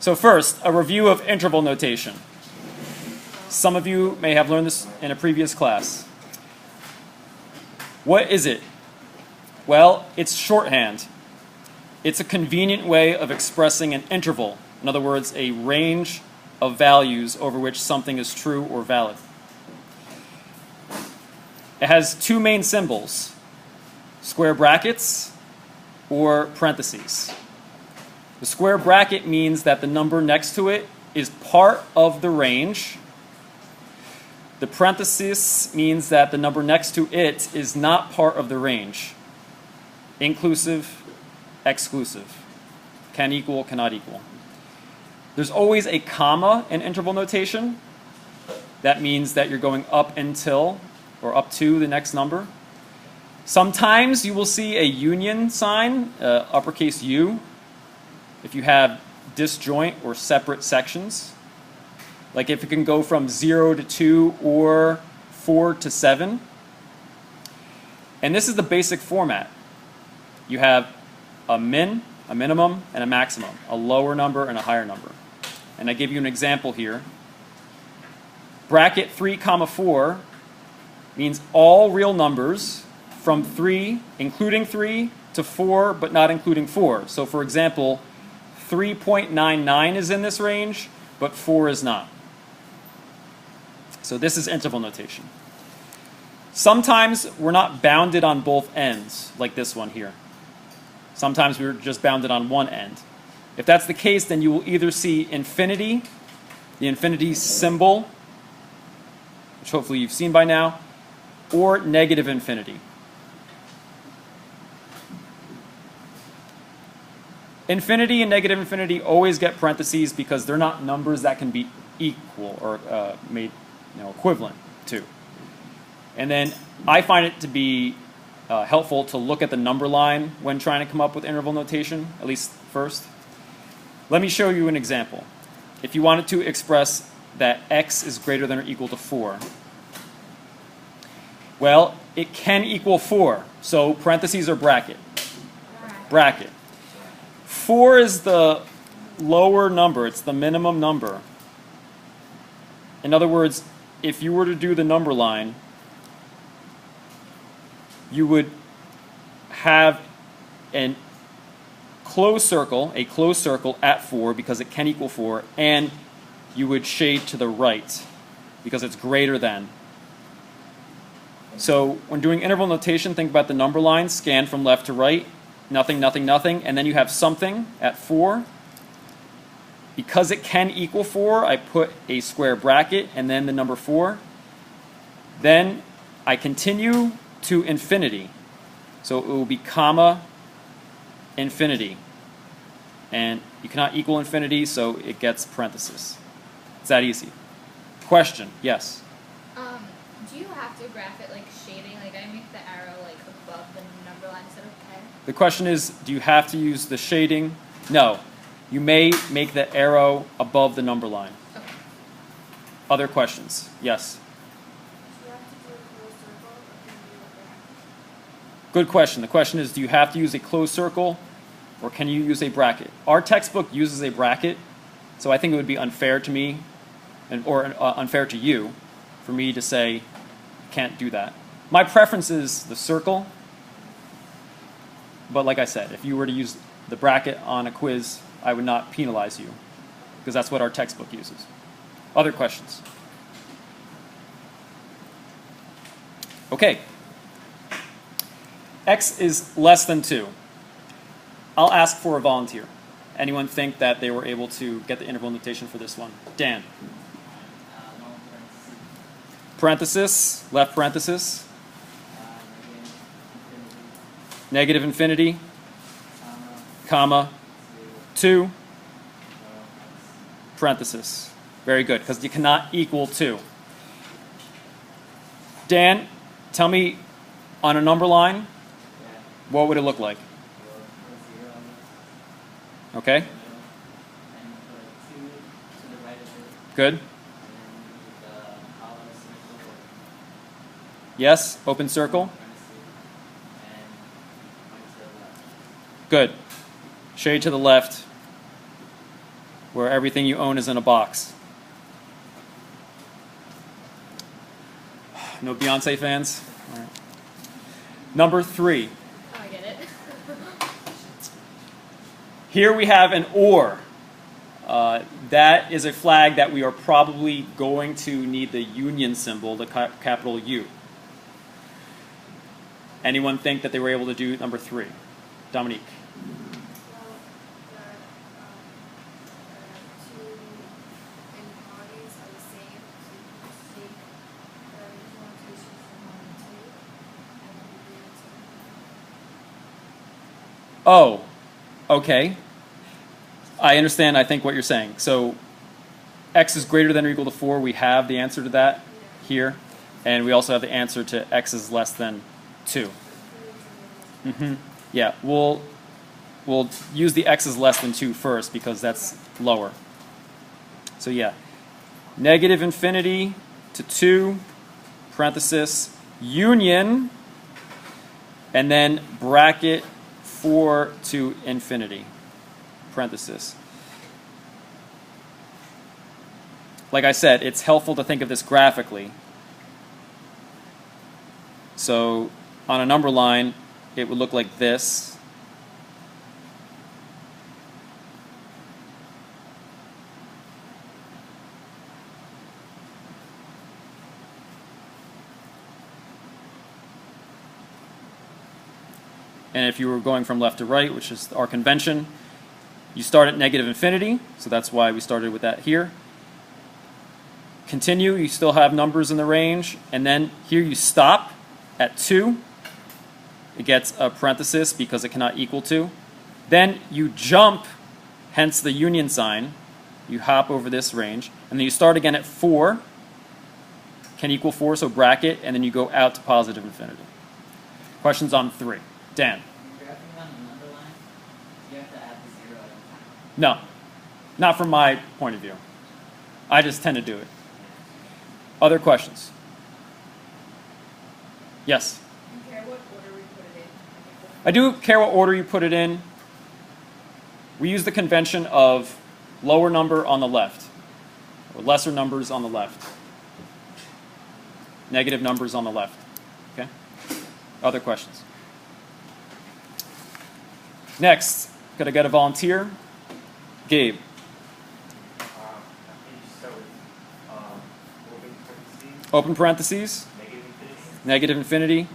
So first, a review of interval notation. Some of you may have learned this in a previous class. What is it? Well, it's shorthand. It's a convenient way of expressing an interval. In other words, a range of values over which something is true or valid. It has two main symbols, square brackets or parentheses. The square bracket means that the number next to it is part of the range. The parenthesis means that the number next to it is not part of the range. Inclusive, exclusive. Can equal, cannot equal. There's always a comma in interval notation. That means that you're going up until or up to the next number. Sometimes you will see a union sign, uppercase U, if you have disjoint or separate sections. Like if it can go from 0 to 2 or 4 to 7. And this is the basic format. You have a min, a minimum, and a maximum, a lower number and a higher number. And I give you an example here. Bracket 3 comma 4 means all real numbers from 3, including 3, to 4, but not including 4. So for example, 3.99 is in this range, but 4 is not. So this is interval notation. Sometimes we're not bounded on both ends, like this one here. Sometimes we're just bounded on one end. If that's the case, then you will either see infinity, the infinity symbol, which hopefully you've seen by now, or negative infinity. Infinity and negative infinity always get parentheses because they're not numbers that can be equal or made equivalent to. And then I find it to be helpful to look at the number line when trying to come up with interval notation, at least first. Let me show you an example. If you wanted to express that x is greater than or equal to 4, well, it can equal 4. So parentheses or bracket? Bracket. 4 is the lower number. It's the minimum number. In other words, if you were to do the number line, you would have a closed circle at 4 because it can equal 4, and you would shade to the right because it's greater than. So when doing interval notation, think about the number line, scan from left to right, nothing, nothing, nothing, and then you have something at 4. Because it can equal 4, I put a square bracket and then the number 4. Then I continue to infinity. So it will be comma infinity. And you cannot equal infinity, so it gets parenthesis. It's that easy. Question? Yes? Do you have to graph it like shading? Like I make the arrow like above the number line, is that okay? The question is, do you have to use the shading? No. You may make the arrow above the number line. Okay. Other questions? Yes? Do you have to do a closed circle or can you do a bracket? Good question. The question is, do you have to use a closed circle or can you use a bracket? Our textbook uses a bracket, so I think it would be unfair to me or unfair to you for me to say you can't do that. My preference is the circle, but like I said, if you were to use the bracket on a quiz, I would not penalize you because that's what our textbook uses. Other questions? Okay. X is less than 2. I'll ask for a volunteer. Anyone think that they were able to get the interval notation for this one? Dan. Parenthesis, left parenthesis. Negative infinity. Comma. 2. Parenthesis. Very good, because you cannot equal 2. Dan, tell me on a number line, what would it look like? Okay. Good. Yes, open circle. Good. Shade to the left. where everything you own is in a box. No Beyonce fans? All right. Number 3. Oh, I get it. Here we have an or. That is a flag that we are probably going to need the union symbol, the capital U. Anyone think that they were able to do number 3? Dominique. Well, the two inequalities are the same, so you can just take the original notation from 1 and 2, and then you do it to Oh, okay. I understand, I think, what you're saying. So x is greater than or equal to 4. We have the answer to that here. And we also have the answer to x is less than 2. Yeah, we'll use the x is less than 2 first because that's lower. So yeah, negative infinity to 2, parenthesis, union, and then bracket 4 to infinity, parenthesis. Like I said, it's helpful to think of this graphically. So on a number line, it would look like this. And if you were going from left to right, which is our convention, you start at negative infinity, so that's why we started with that here. Continue, you still have numbers in the range, and then here you stop at 2. It gets a parenthesis because it cannot equal 2. Then you jump, hence the union sign. You hop over this range, and then you start again at 4. Can equal 4, so bracket, and then you go out to positive infinity. Questions on 3. Dan. Graphing on a number line, you have to add the 0 every time. No, not from my point of view. I just tend to do it. Other questions? Yes? Do you care what order we put it in? I do care what order you put it in. We use the convention of lower number on the left, or lesser numbers on the left, negative numbers on the left. Okay? Other questions? Next, gotta get a volunteer. Gabe. Can you start with open parentheses, Open parentheses, negative infinity, negative infinity, and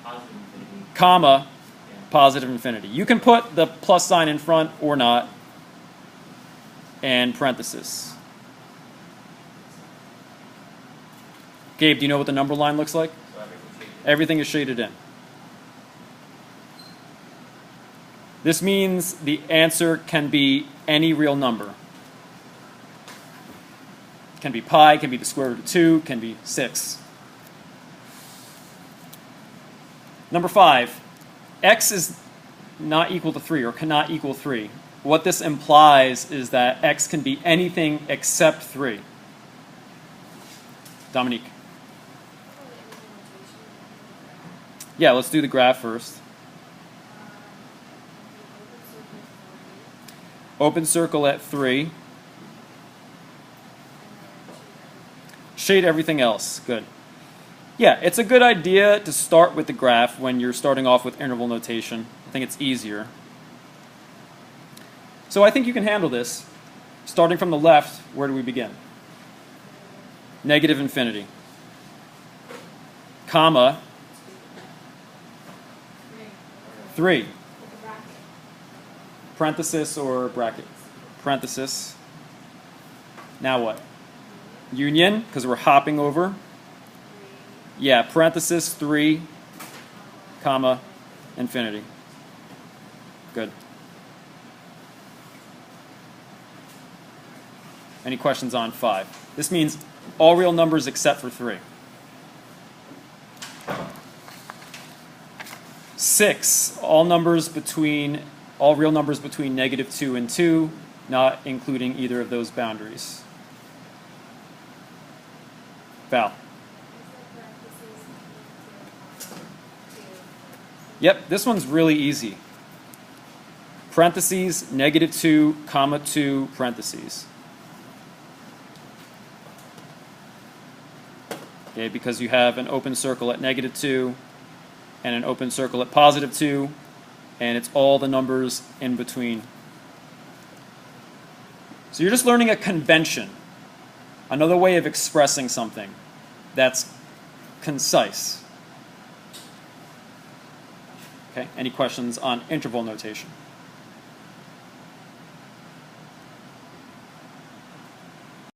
positive infinity? comma, Yeah. positive infinity. You can put the plus sign in front or not, and parenthesis. Gabe, do you know what the number line looks like? So everything's shaded. Everything is shaded in. This means the answer can be any real number. It can be pi, can be the square root of 2, can be 6. Number 5, x is not equal to 3 or cannot equal 3. What this implies is that x can be anything except 3. Dominique. Yeah, let's do the graph first. Open circle at 3. Shade everything else. Good. Yeah, it's a good idea to start with the graph when you're starting off with interval notation. I think it's easier. So I think you can handle this. Starting from the left, where do we begin? Negative infinity. Comma. 3. Parenthesis or bracket? Parenthesis. Now what? Union, because we're hopping over. Yeah, parenthesis 3, comma, infinity. Good. Any questions on 5? This means all real numbers except for 3. 6, all real numbers between negative 2 and 2, not including either of those boundaries. Val. Yep, this one's really easy. parentheses, -2, comma 2, parentheses. Okay, because you have an open circle at -2 and an open circle at +2, and it's all the numbers in between. So you're just learning a convention, another way of expressing something that's concise. Okay, any questions on interval notation?